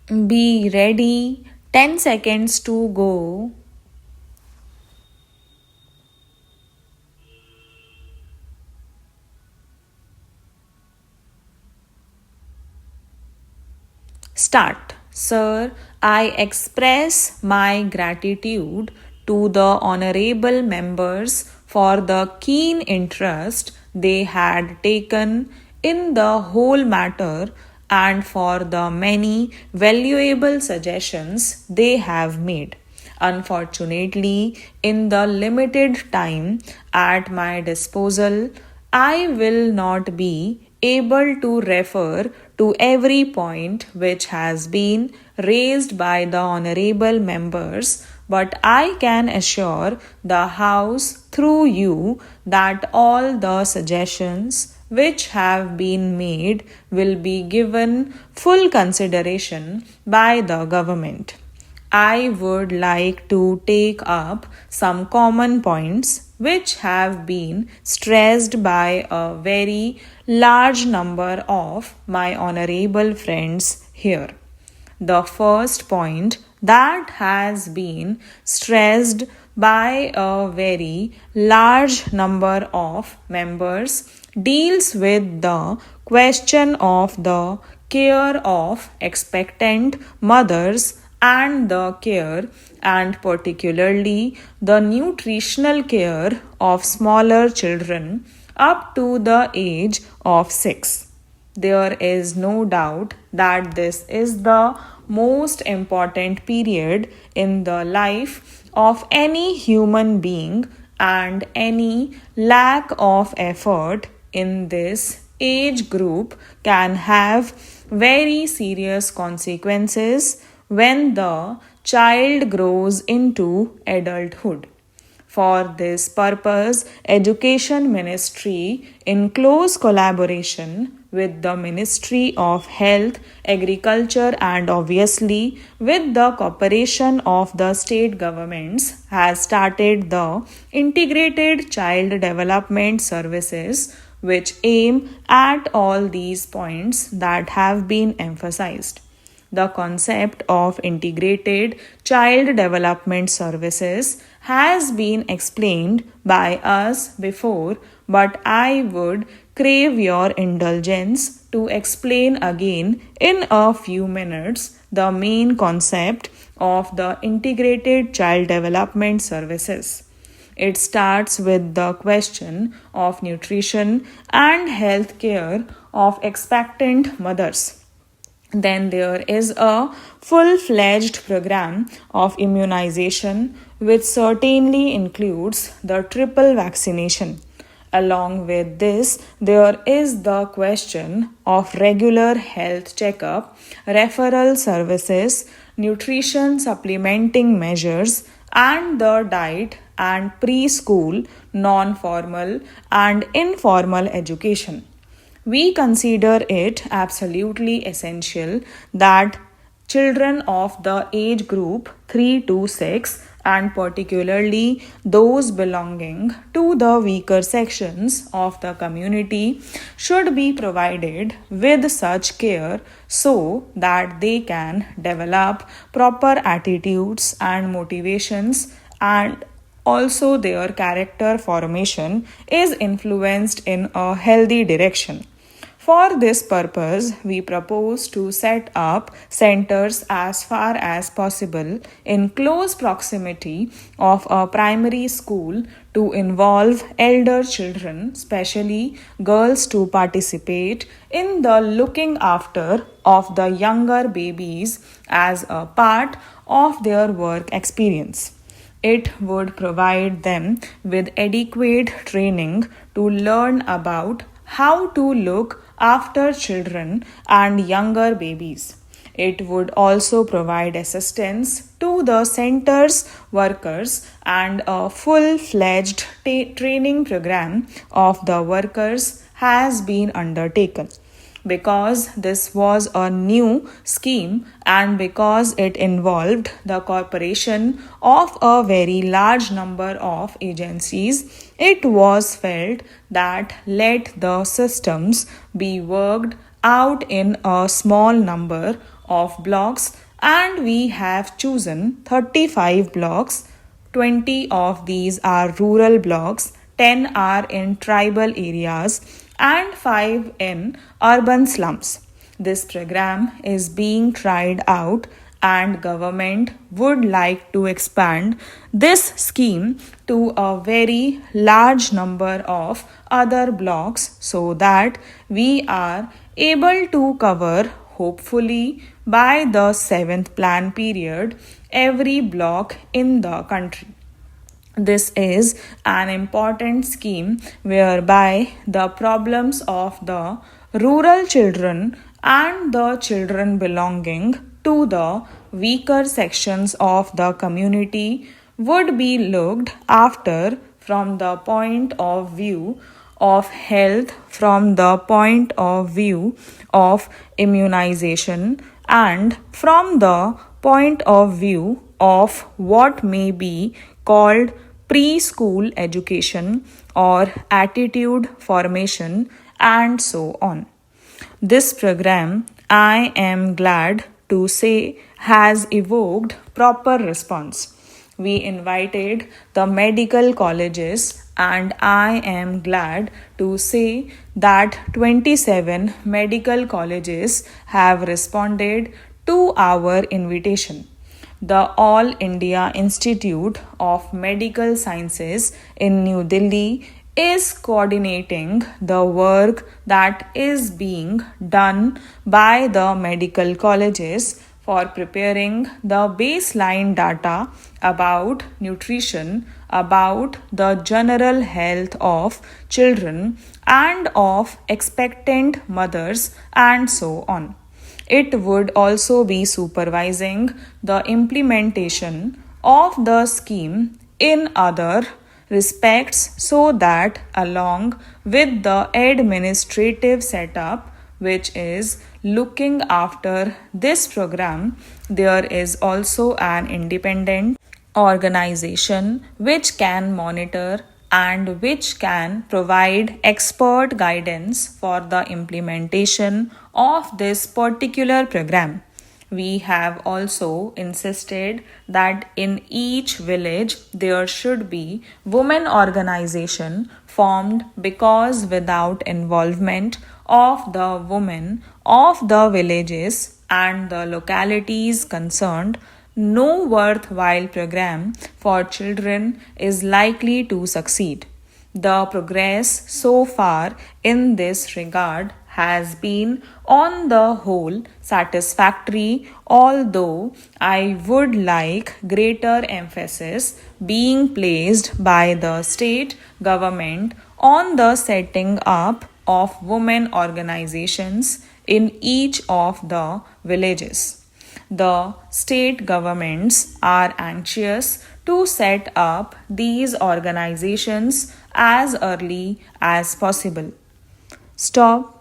Be ready. 10 seconds to go. Start. Sir, I express my gratitude to the honorable members for the keen interest they had taken in the whole matter and for the many valuable suggestions they have made. Unfortunately, in the limited time at my disposal, I will not be able to refer to every point which has been raised by the honorable members, but I can assure the House through you that all the suggestions which have been made will be given full consideration by the government. I would like to take up some common points which have been stressed by a very large number of my honorable friends here. The first point that has been stressed by a very large number of members deals with the question of the care of expectant mothers and the care and particularly the nutritional care of smaller children up to the age of 6. There is no doubt that this is the most important period in the life of any human being, and any lack of effort in this age group can have very serious consequences when the child grows into adulthood. For this purpose, Education Ministry, in close collaboration with the Ministry of Health, Agriculture, and obviously with the cooperation of the state governments, has started the Integrated Child Development Services, which aim at all these points that have been emphasized. The concept of integrated child development services has been explained by us before, but I would crave your indulgence to explain again in a few minutes the main concept of the integrated child development services. It starts with the question of nutrition and health care of expectant mothers. Then there is a full fledged program of immunization, which certainly includes the triple vaccination. Along with this, there is the question of regular health checkup, referral services, nutrition supplementing measures, and the diet and preschool, non formal, and informal education. We consider it absolutely essential that children of the age group 3 to 6, and particularly those belonging to the weaker sections of the community, should be provided with such care so that they can develop proper attitudes and motivations, and also their character formation is influenced in a healthy direction. For this purpose, we propose to set up centers as far as possible in close proximity of a primary school to involve elder children, especially girls, to participate in the looking after of the younger babies as a part of their work experience. It would provide them with adequate training to learn about how to look after children and younger babies. It would also provide assistance to the center's workers, and a full fledged training program of the workers has been undertaken. Because this was a new scheme and because it involved the cooperation of a very large number of agencies, it was felt that let the systems be worked out in a small number of blocks, and we have chosen 35 blocks. 20 of these are rural blocks, 10 are in tribal areas, and 5 in urban slums. This program is being tried out, and government would like to expand this scheme to a very large number of other blocks so that we are able to cover, hopefully by the 7th plan period, every block in the country. This is an important scheme whereby the problems of the rural children and the children belonging to the weaker sections of the community would be looked after from the point of view of health, from the point of view of immunization, and from the point of view of what may be called preschool education or attitude formation, and so on. This program, I am glad to say, has evoked proper response. We invited the medical colleges, and I am glad to say that 27 medical colleges have responded to our invitation. The All India Institute of Medical Sciences in New Delhi is coordinating the work that is being done by the medical colleges for preparing the baseline data about nutrition, about the general health of children and of expectant mothers, and so on. It would also be supervising the implementation of the scheme in other respects so that, along with the administrative setup which is looking after this program, there is also an independent organization which can monitor and which can provide expert guidance for the implementation of this particular program. We have also insisted that in each village there should be women organization formed, because without involvement of the women of the villages and the localities concerned, no worthwhile program for children is likely to succeed. The progress so far in this regard has been, on the whole, satisfactory, although I would like greater emphasis being placed by the state government on the setting up of women organizations in each of the villages. The state governments are anxious to set up these organizations as early as possible. Stop.